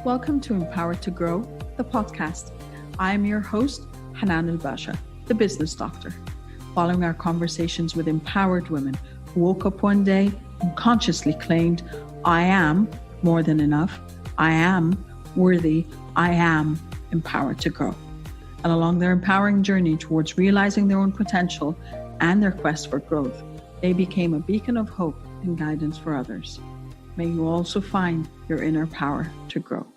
Welcome to Empowered to Grow, the podcast. I am your host, Hanan and Basha, the business doctor. Following our conversations with empowered women who woke up one day and consciously claimed, I am more than enough, I am worthy, I am empowered to grow. And along their empowering journey towards realizing their own potential and their quest for growth, they became a beacon of hope and guidance for others. May you also find your inner power to grow.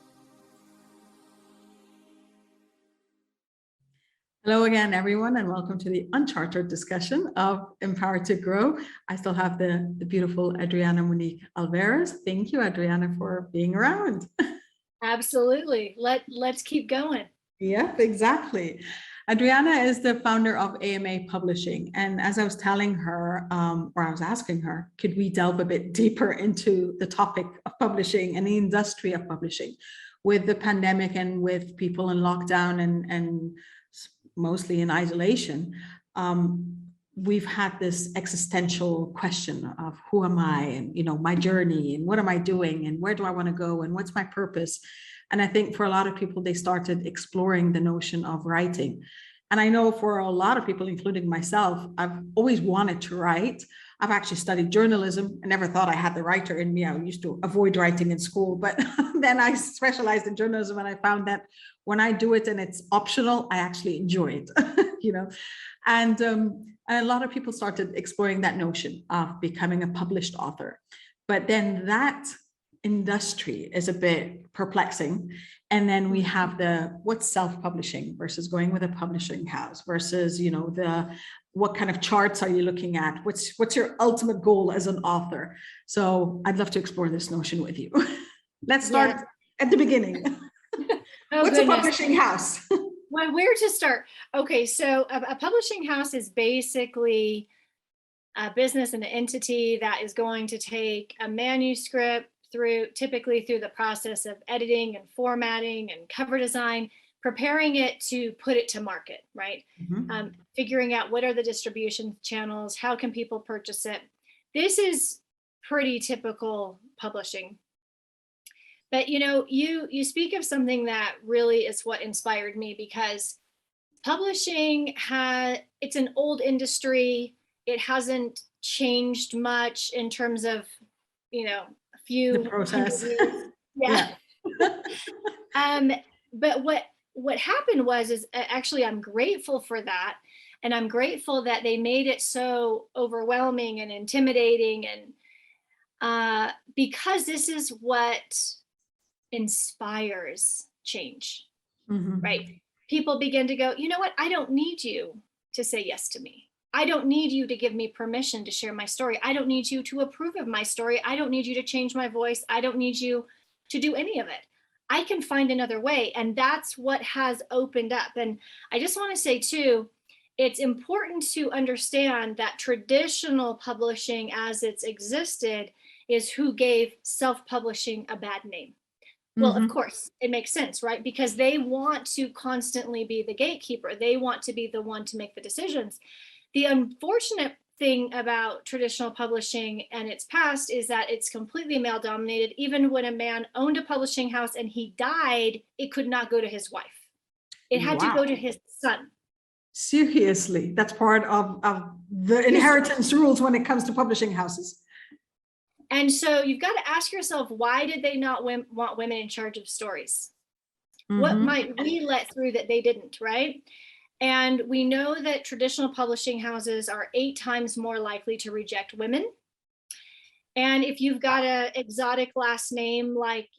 Hello again, everyone, and welcome to the Unchartered discussion of Empowered to Grow. I still have the beautiful Adriana Monique Alvarez. Thank you, Adriana, for being around. Absolutely. Let's keep going. Yeah, exactly. Adriana is the founder of AMA Publishing. And as I was telling her, or I was asking her, could we delve a bit deeper into the topic of publishing and the industry of publishing with the pandemic and with people in lockdown and mostly in isolation? We've had this existential question of who am I, and my journey, and what am I doing, and where do I want to go, and what's my purpose? And I think for a lot of people, they started exploring the notion of writing. And I know for a lot of people, including myself, I've always wanted to write. I've actually studied journalism. I never thought I had the writer in me. I used to avoid writing in school, but then I specialized in journalism, and I found that when I do it and it's optional, I actually enjoy it, And a lot of people started exploring that notion of becoming a published author. But then that industry is a bit perplexing. And then we have what's self-publishing versus going with a publishing house versus, what kind of charts are you looking at? What's your ultimate goal as an author? So I'd love to explore this notion with you. Let's start at the beginning. What's a publishing house? Well, where to start? Okay, so a publishing house is basically a business and an entity that is going to take a manuscript typically through the process of editing and formatting and cover design, preparing it to put it to market, right? Mm-hmm. Figuring out what are the distribution channels, how can people purchase it? This is pretty typical publishing. But you speak of something that really is what inspired me, because publishing it's an old industry. It hasn't changed much in terms of, a few the process. Yeah. But what happened is actually I'm grateful for that. And I'm grateful that they made it so overwhelming and intimidating. And because this is what inspires change, mm-hmm. right? People begin to go, you know what? I don't need you to say yes to me. I don't need you to give me permission to share my story. I don't need you to approve of my story. I don't need you to change my voice. I don't need you to do any of it. I can find another way. And that's what has opened up. And I just want to say too, it's important to understand that traditional publishing as it's existed is who gave self-publishing a bad name. Well, mm-hmm. Of course, it makes sense, right? Because they want to constantly be the gatekeeper. They want to be the one to make the decisions. The unfortunate thing about traditional publishing and its past is that it's completely male dominated. Even when a man owned a publishing house and he died, it could not go to his wife. It had to go to his son. Seriously, that's part of the inheritance rules when it comes to publishing houses. And so you've got to ask yourself, why did they not want women in charge of stories? Mm-hmm. What might we let through that they didn't, right? And we know that traditional publishing houses are 8 times more likely to reject women. And if you've got an exotic last name, like,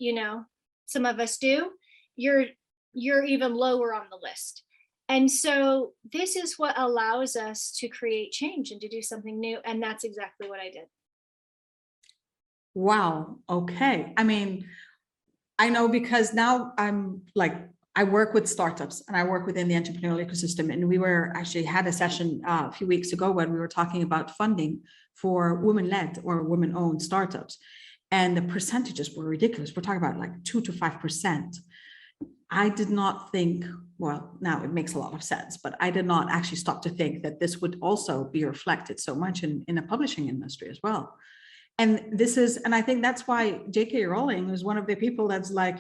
some of us do, you're even lower on the list. And so this is what allows us to create change and to do something new. And that's exactly what I did. Wow. Okay. I mean, I know, because now I work with startups and I work within the entrepreneurial ecosystem. And we had a session a few weeks ago when we were talking about funding for women-led or women-owned startups. And the percentages were ridiculous. We're talking about like 2 to 5%. I did not think, well, now it makes a lot of sense, but I did not actually stop to think that this would also be reflected so much in a publishing industry as well. And this is, and I think that's why J.K. Rowling was one of the people that's like,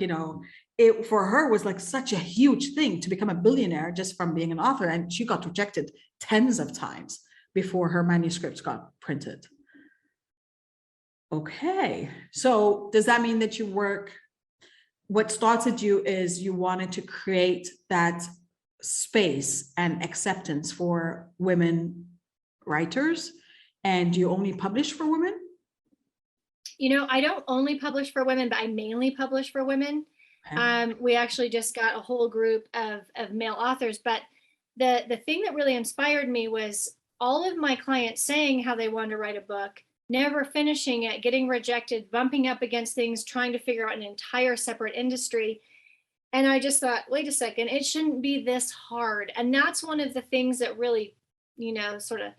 it for her was like such a huge thing to become a billionaire just from being an author. And she got rejected tens of times before her manuscripts got printed. Okay, so does that mean that what started you is you wanted to create that space and acceptance for women writers, and you only publish for women? I don't only publish for women, but I mainly publish for women. Okay. We actually just got a whole group of male authors, but the thing that really inspired me was all of my clients saying how they wanted to write a book, never finishing it, getting rejected, bumping up against things, trying to figure out an entire separate industry. And I just thought, wait a second, it shouldn't be this hard. And that's one of the things that really, sort of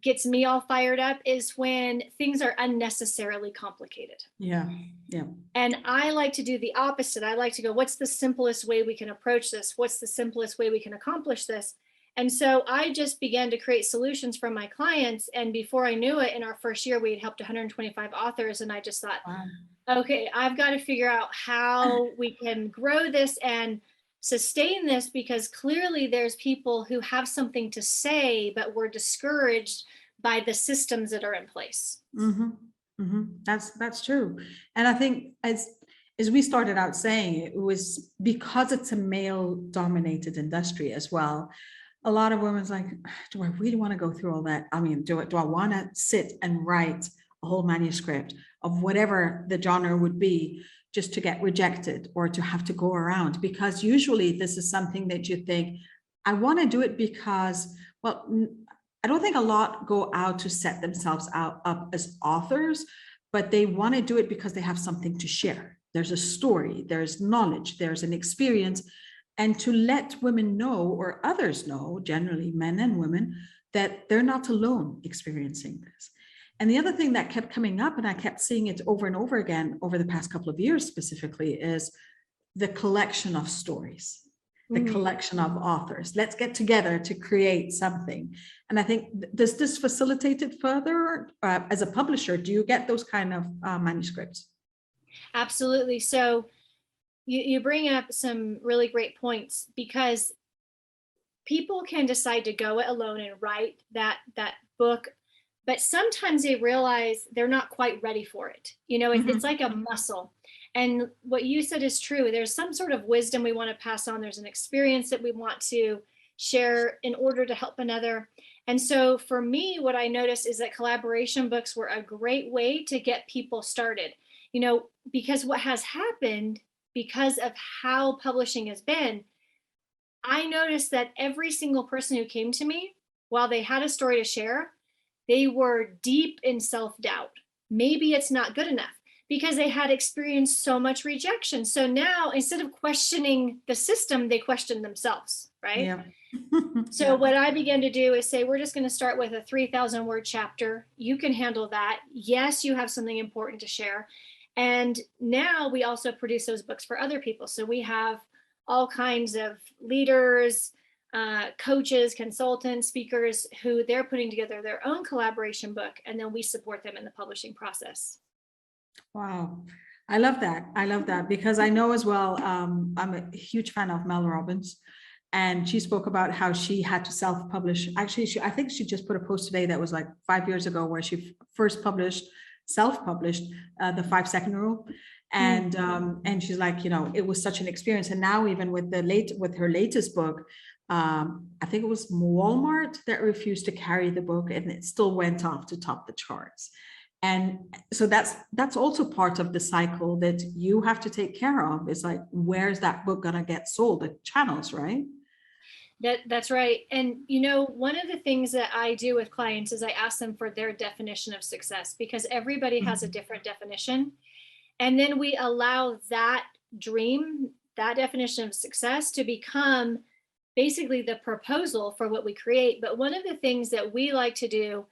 gets me all fired up, is when things are unnecessarily complicated. Yeah. And I like to do the opposite. I like to go, what's the simplest way we can approach this? What's the simplest way we can accomplish this? And so I just began to create solutions for my clients. And before I knew it, in our first year, we had helped 125 authors. And I just thought, Wow. okay, I've got to figure out how we can grow this and sustain this, because clearly there's people who have something to say, but we're discouraged by the systems that are in place. Mm-hmm. Mm-hmm. That's true. And I think as we started out saying, it was because it's a male dominated industry as well. A lot of women's like, do I really want to go through all that? I mean, do I want to sit and write a whole manuscript of whatever the genre would be just to get rejected or to have to go around? Because usually this is something that you think, I want to do it because, well, I don't think a lot go out to set themselves up as authors, but they want to do it because they have something to share. There's a story, there's knowledge, there's an experience. And to let women know, or others know, generally men and women, that they're not alone experiencing this. And the other thing that kept coming up, and I kept seeing it over and over again over the past couple of years specifically, is the collection of stories, the collection of authors. Let's get together to create something. And I think, does this facilitate it further? As a publisher, do you get those kind of manuscripts? Absolutely. So you bring up some really great points, because people can decide to go it alone and write that book, but sometimes they realize they're not quite ready for it. It's like a muscle. And what you said is true. There's some sort of wisdom we want to pass on. There's an experience that we want to share in order to help another. And so for me, what I noticed is that collaboration books were a great way to get people started, because what has happened, because of how publishing has been, I noticed that every single person who came to me, while they had a story to share, they were deep in self-doubt. Maybe it's not good enough, because they had experienced so much rejection. So now, instead of questioning the system, they question themselves, right? Yeah. So what I began to do is say, we're just going to start with a 3,000 word chapter. You can handle that. Yes, you have something important to share. And now we also produce those books for other people. So we have all kinds of leaders, coaches, consultants, speakers, who they're putting together their own collaboration book, and then we support them in the publishing process. Wow. I love that. I love that, because I know as well, I'm a huge fan of Mel Robbins, and she spoke about how she had to self-publish. Actually, I think she just put a post today that was like 5 years ago, where she first self-published the 5-second rule. And she's like, it was such an experience. And now even with her latest book, I think it was Walmart that refused to carry the book, and it still went off to top the charts. And so that's also part of the cycle that you have to take care of. It's like, where's that book gonna get sold? The channels, right? That's right. And one of the things that I do with clients is I ask them for their definition of success, because everybody has a different definition. And then we allow that dream, that definition of success, to become basically the proposal for what we create. But one of the things that we like to do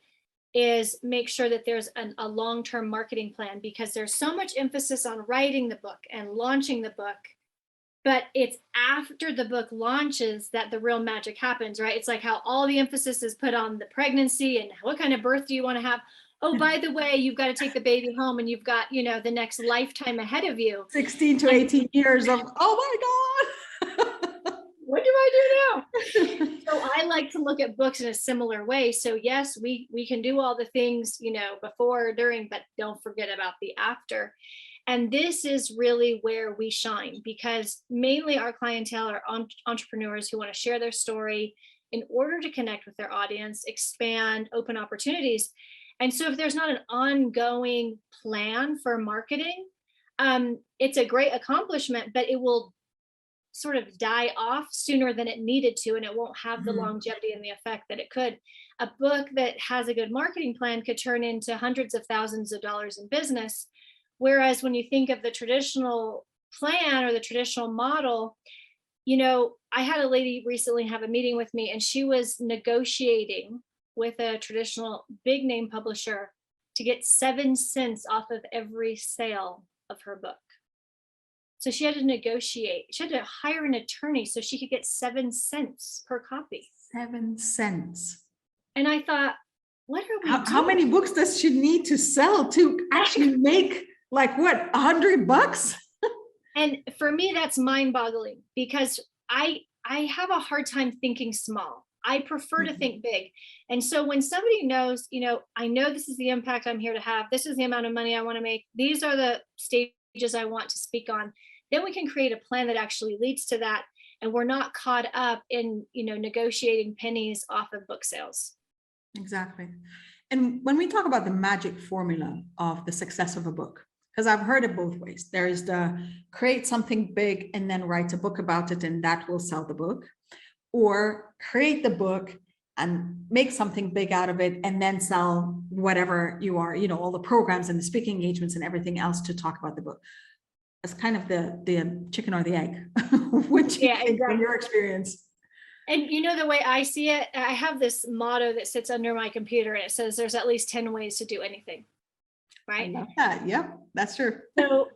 is make sure that there's a long-term marketing plan, because there's so much emphasis on writing the book and launching the book, but it's after the book launches that the real magic happens, right? It's like how all the emphasis is put on the pregnancy and what kind of birth do you want to have. oh, by the way, you've got to take the baby home and you've got, the next lifetime ahead of you. 16 to 18 years of, oh my God. What do I do now? So I like to look at books in a similar way. So yes, we can do all the things, before, during, but don't forget about the after. And this is really where we shine, because mainly our clientele are entrepreneurs who want to share their story in order to connect with their audience, expand, open opportunities. And so if there's not an ongoing plan for marketing, it's a great accomplishment, but it will sort of die off sooner than it needed to, and it won't have the longevity and the effect that it could. A book that has a good marketing plan could turn into hundreds of thousands of dollars in business. Whereas when you think of the traditional plan or the traditional model, I had a lady recently have a meeting with me, and she was negotiating with a traditional big name publisher to get 7 cents off of every sale of her book. So she had to negotiate. She had to hire an attorney so she could get 7 cents per copy. 7 cents. And I thought, what are we doing? How many books does she need to sell to actually make $100? And for me, that's mind-boggling, because I have a hard time thinking small. I prefer to think big. And so when somebody knows, I know this is the impact I'm here to have, this is the amount of money I want to make, these are the stages I want to speak on, then we can create a plan that actually leads to that. And we're not caught up in, negotiating pennies off of book sales. Exactly. And when we talk about the magic formula of the success of a book, because I've heard it both ways. There is the create something big and then write a book about it, and that will sell the book. Or create the book and make something big out of it and then sell whatever you are, all the programs and the speaking engagements and everything else to talk about the book. It's kind of the chicken or the egg. What do you think from your experience? And the way I see it, I have this motto that sits under my computer, and it says there's at least 10 ways to do anything. Right? I love that. Yep, that's true. So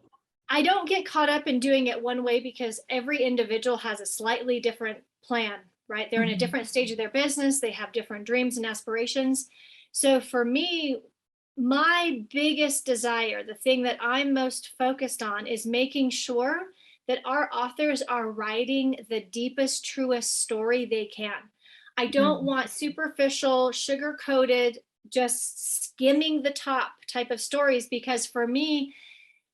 I don't get caught up in doing it one way, because every individual has a slightly different plan, right? They're in a different stage of their business. They have different dreams and aspirations. So for me, my biggest desire, the thing that I'm most focused on, is making sure that our authors are writing the deepest, truest story they can. I don't want superficial, sugar-coated, just skimming the top type of stories, because for me,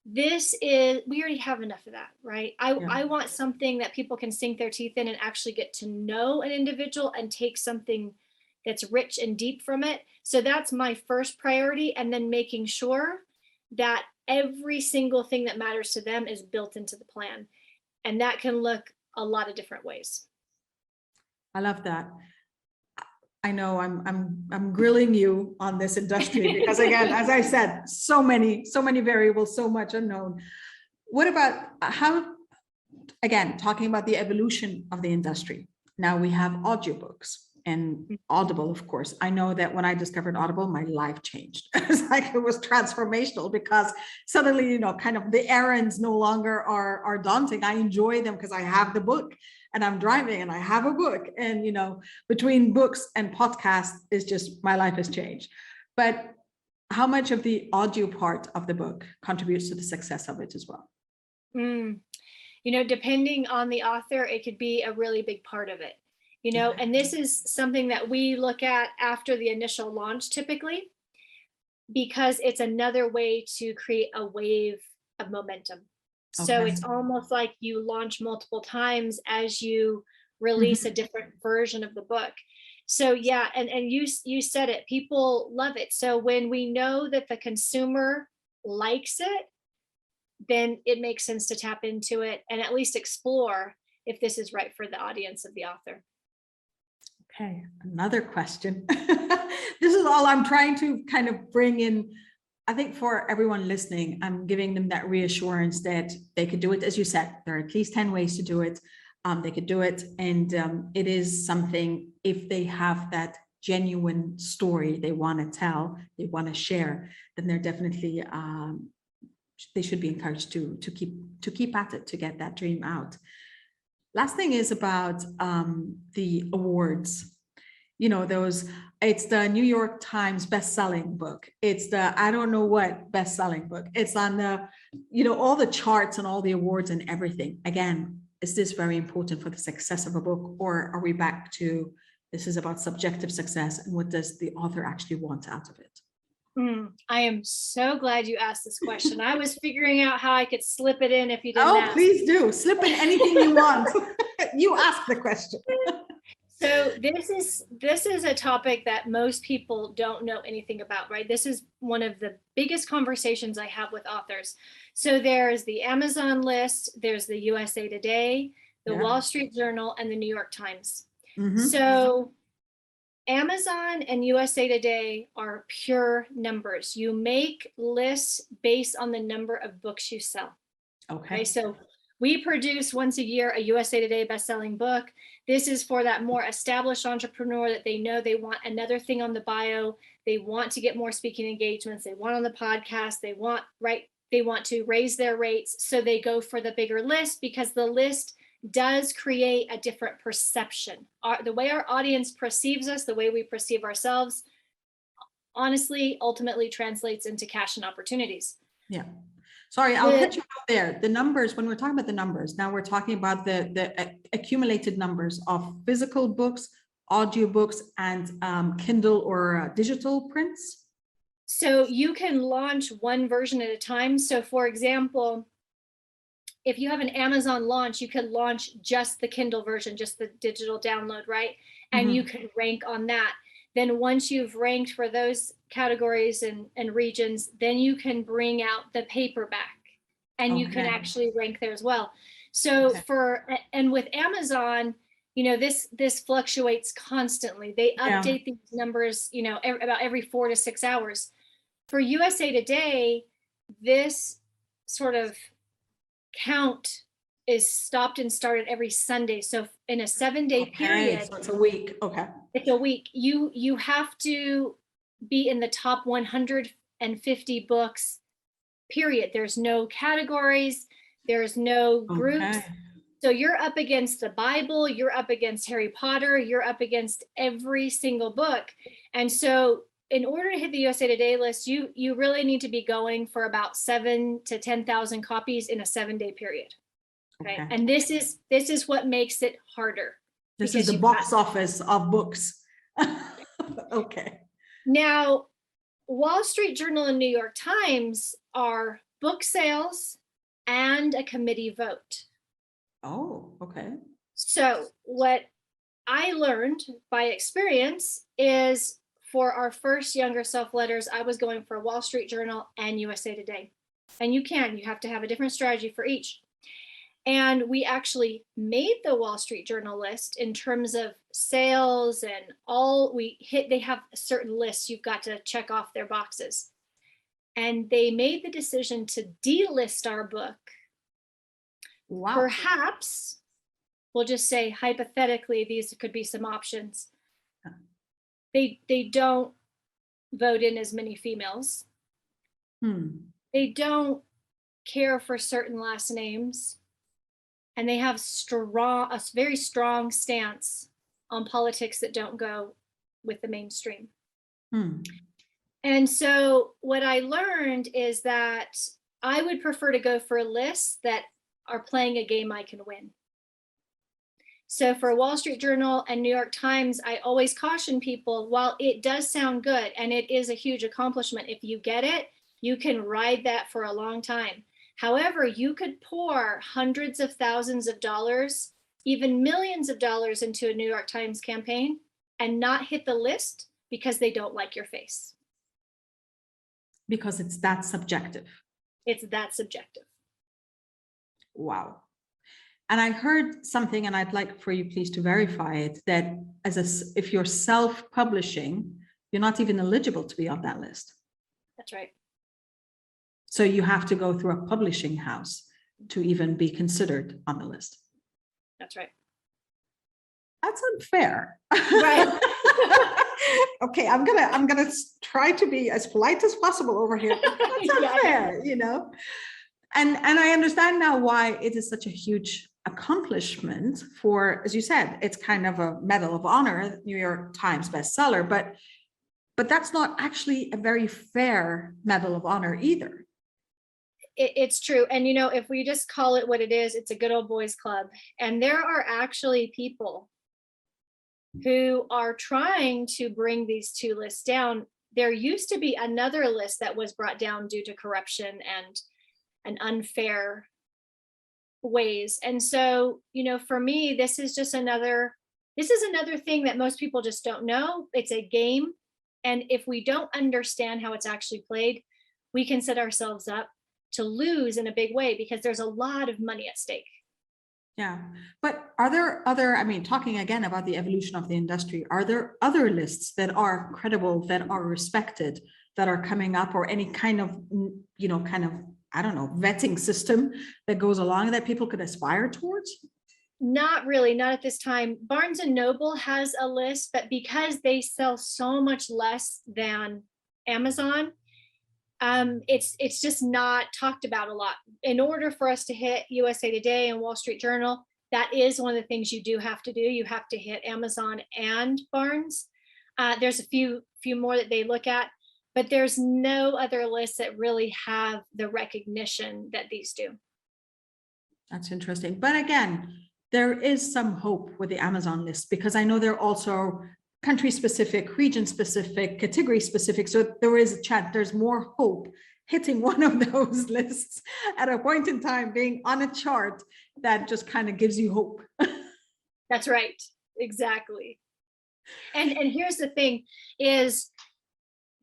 we already have enough of that, right? I want something that people can sink their teeth in and actually get to know an individual and take something that's rich and deep from it. So that's my first priority. And then making sure that every single thing that matters to them is built into the plan. And that can look a lot of different ways. I love that. I know I'm grilling you on this industry because, again, as I said, so many variables, so much unknown. What about how, again, talking about the evolution of the industry? Now we have audiobooks and Audible, of course. I know that when I discovered Audible, my life changed. It was transformational, because suddenly, kind of the errands no longer are daunting. I enjoy them because I have the book. And I'm driving and I have a book, and between books and podcasts is just, my life has changed. But how much of the audio part of the book contributes to the success of it as well? Depending on the author, it could be a really big part of it. And this is something that we look at after the initial launch typically, because it's another way to create a wave of momentum. So it's almost like you launch multiple times as you release a different version of the book. So yeah, and you said it, people love it. So when we know that the consumer likes it, then it makes sense to tap into it and at least explore if this is right for the audience of the author. Okay, another question. This is all I'm trying to kind of bring in. I think for everyone listening, I'm giving them that reassurance that they could do it. As you said, there are at least 10 ways to do it. They could do it. And it is something, if they have that genuine story they want to tell, they want to share, then they're definitely, they should be encouraged to keep at it, to get that dream out. Last thing is about the awards. it's the New York Times best-selling book. It's the, I don't know what best-selling book. It's on the, all the charts and all the awards and everything. Again, is this very important for the success of a book, or are we back to, this is about subjective success and what does the author actually want out of it? I am so glad you asked this question. I was figuring out how I could slip it in if you didn't ask. Please do. Slip in anything you want. You ask the question. So this is a topic that most people don't know anything about, right? This is one of the biggest conversations I have with authors. So there's the Amazon list, there's the USA Today, the Wall Street Journal, and the New York Times. So Amazon and USA Today are pure numbers. You make lists based on the number of books you sell. Okay, so we produce once a year a USA Today best-selling book. This is for that more established entrepreneur that they know they want another thing on the bio. They want to get more speaking engagements. They want on the podcast. They want to raise their rates. So they go for the bigger list, because the list does create a different perception. The way our audience perceives us, the way we perceive ourselves, honestly, ultimately translates into cash and opportunities. Yeah. Sorry, I'll cut you off there. The numbers, when we're talking about the numbers, now we're talking about the accumulated numbers of physical books, audiobooks, and Kindle or digital prints. So you can launch one version at a time. So for example, if you have an Amazon launch, you can launch just the Kindle version, just the digital download, right? And you can rank on that. Then once you've ranked for those categories and regions, then you can bring out the paperback and you can actually rank there as well. So and with Amazon, this fluctuates constantly. They update these numbers, about every 4 to 6 hours. For USA Today, this sort of count is stopped and started every Sunday. So in a 7-day period, so it's a week. It's a week. You have to be in the top 150 books, period. There's no categories. There's no groups. So you're up against the Bible. You're up against Harry Potter. You're up against every single book. And so in order to hit the USA Today list, you really need to be going for about 7,000 to 10,000 copies in a 7-day period. Okay. And this is what makes it harder. This is the box office of books. Now, Wall Street Journal and New York Times are book sales and a committee vote. So what I learned by experience is, for our first younger self letters, I was going for Wall Street Journal and USA Today. And you have to have a different strategy for each. And we actually made the Wall Street Journal list in terms of sales and they have a certain list you've got to check off their boxes. And they made the decision to delist our book. Perhaps, we'll just say hypothetically, these could be some options. They don't vote in as many females. They don't care for certain last names. And they have a very strong stance on politics that don't go with the mainstream. And so what I learned is that I would prefer to go for lists that are playing a game I can win. So for Wall Street Journal and New York Times, I always caution people, while it does sound good and it is a huge accomplishment, if you get it, you can ride that for a long time. However, you could pour hundreds of thousands of dollars, even millions of dollars into a New York Times campaign and not hit the list because they don't like your face. Because it's that subjective. It's that subjective. Wow. And I heard something, and I'd like for you please to verify it, that if you're self-publishing, you're not even eligible to be on that list. That's right. So you have to go through a publishing house to even be considered on the list. That's right. That's unfair. Right. Okay, I'm gonna try to be as polite as possible over here. That's unfair, And I understand now why it is such a huge accomplishment for, as you said, it's kind of a Medal of Honor, New York Times bestseller, but that's not actually a very fair Medal of Honor either. It's true. And, if we just call it what it is, it's a good old boys club. And there are actually people who are trying to bring these two lists down. There used to be another list that was brought down due to corruption and unfair ways. And so, for me, this is another thing that most people just don't know. It's a game. And if we don't understand how it's actually played, we can set ourselves up to lose in a big way because there's a lot of money at stake. Yeah. But are there other, talking again about the evolution of the industry, are there other lists that are credible, that are respected, that are coming up, or any kind of, I don't know, vetting system that goes along that people could aspire towards? Not really, not at this time. Barnes and Noble has a list, but because they sell so much less than Amazon, it's just not talked about a lot. In order for us to hit USA Today and Wall Street Journal, that is one of the things you do have to do. You have to hit Amazon and Barnes. There's a few more that they look at, but there's no other lists that really have the recognition that these do. That's interesting. But again, there is some hope with the Amazon list, because I know they're also country specific, region specific, category specific. So there is a chance, there's more hope hitting one of those lists at a point in time, being on a chart that just kind of gives you hope. That's right. Exactly. And here's the thing is,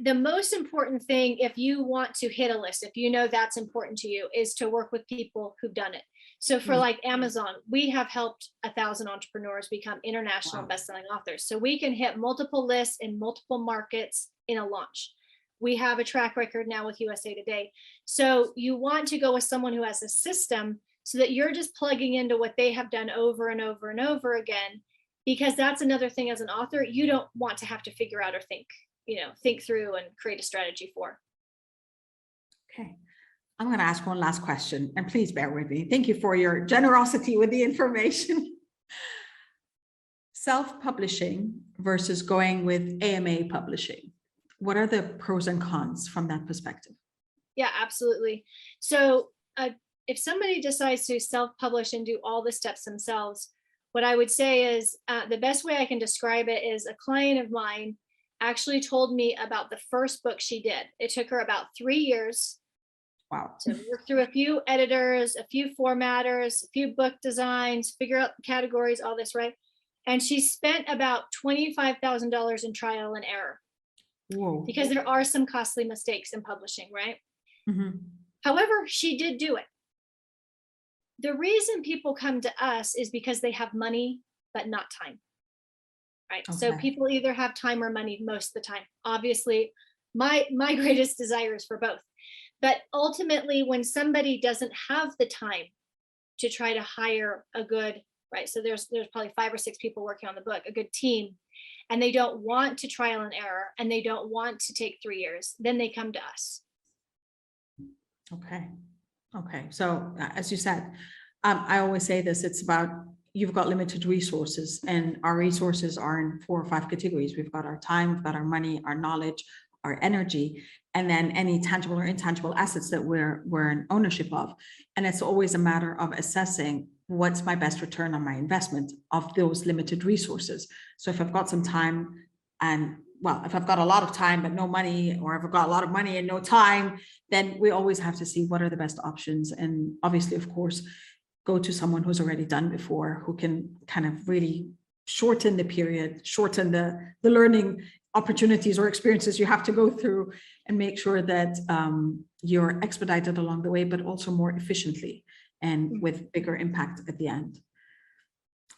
the most important thing, if you want to hit a list, if that's important to you, is to work with people who've done it. So for like Amazon, we have helped 1,000 entrepreneurs become international bestselling authors. So we can hit multiple lists in multiple markets in a launch. We have a track record now with USA Today. So you want to go with someone who has a system so that you're just plugging into what they have done over and over and over again, because that's another thing as an author, you don't want to have to figure out or think through and create a strategy for. Okay. I'm going to ask one last question, and please bear with me. Thank you for your generosity with the information. Self-publishing versus going with AMA publishing. What are the pros and cons from that perspective? Yeah, absolutely. So if somebody decides to self-publish and do all the steps themselves, what I would say is the best way I can describe it is a client of mine actually told me about the first book she did. It took her about 3 years. Wow. To work through a few editors, a few formatters, a few book designs, figure out categories, all this, right? And she spent about $25,000 in trial and error. Whoa. Because there are some costly mistakes in publishing, right? Mm-hmm. However, she did do it. The reason people come to us is because they have money, but not time, right? Okay. So people either have time or money most of the time. Obviously, my greatest desire is for both. But ultimately, when somebody doesn't have the time to try to hire a good, right? So there's probably 5 or 6 people working on the book, a good team, and they don't want to trial and error, and they don't want to take 3 years, then they come to us. Okay. So as you said, I always say this, it's about, you've got limited resources, and our resources are in 4 or 5 categories. We've got our time, we've got our money, our knowledge, our energy, and then any tangible or intangible assets that we're in ownership of. And it's always a matter of assessing what's my best return on my investment of those limited resources. So if I've got some time if I've got a lot of time but no money, or if I've got a lot of money and no time, then we always have to see what are the best options. And obviously, of course, go to someone who's already done before, who can kind of really shorten the period, shorten the learning opportunities or experiences you have to go through, and make sure that you're expedited along the way, but also more efficiently and with bigger impact at the end.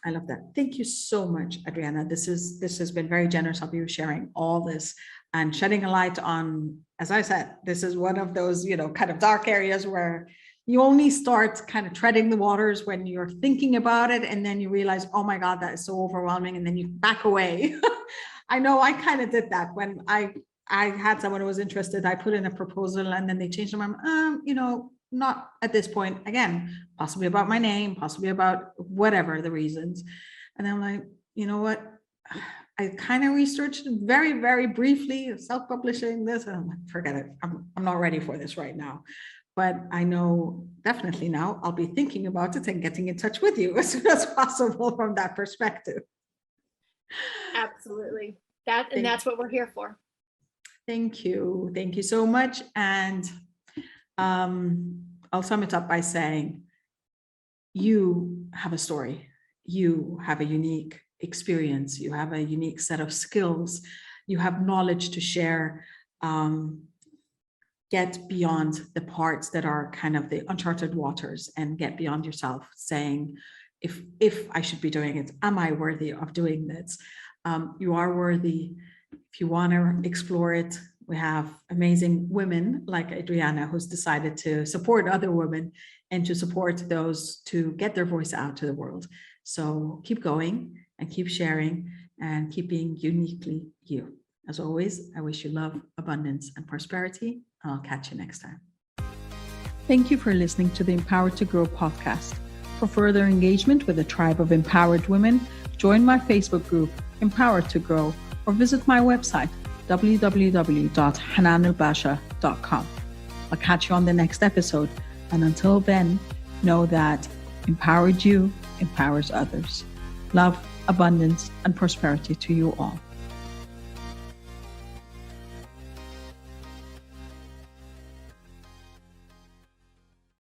I love that. Thank you so much, Adriana. This has been very generous of you sharing all this and shedding a light on, as I said, this is one of those, kind of dark areas where you only start kind of treading the waters when you're thinking about it, and then you realize, oh my God, that is so overwhelming, and then you back away. I know I kind of did that when I had someone who was interested. I put in a proposal, and then they changed their mind. not at this point, again, possibly about my name, possibly about whatever the reasons. And I'm like, you know what? I kind of researched very, very briefly, self-publishing this, and I'm like, forget it. I'm not ready for this right now. But I know definitely now I'll be thinking about it and getting in touch with you as soon as possible from that perspective. Absolutely. That's what we're here for. Thank you. Thank you so much. And I'll sum it up by saying, you have a story. You have a unique experience. You have a unique set of skills. You have knowledge to share. Get beyond the parts that are kind of the uncharted waters and get beyond yourself, saying, if I should be doing it, am I worthy of doing this? You are worthy. If you want to explore it, we have amazing women like Adriana, who's decided to support other women and to support those to get their voice out to the world. So keep going and keep sharing and keep being uniquely you. As always, I wish you love, abundance, and prosperity. And I'll catch you next time. Thank you for listening to the Empowered to Grow podcast. For further engagement with a tribe of empowered women, join my Facebook group, Empowered to Grow, or visit my website, www.hananulbasha.com. I'll catch you on the next episode. And until then, know that empowered you empowers others. Love, abundance, and prosperity to you all.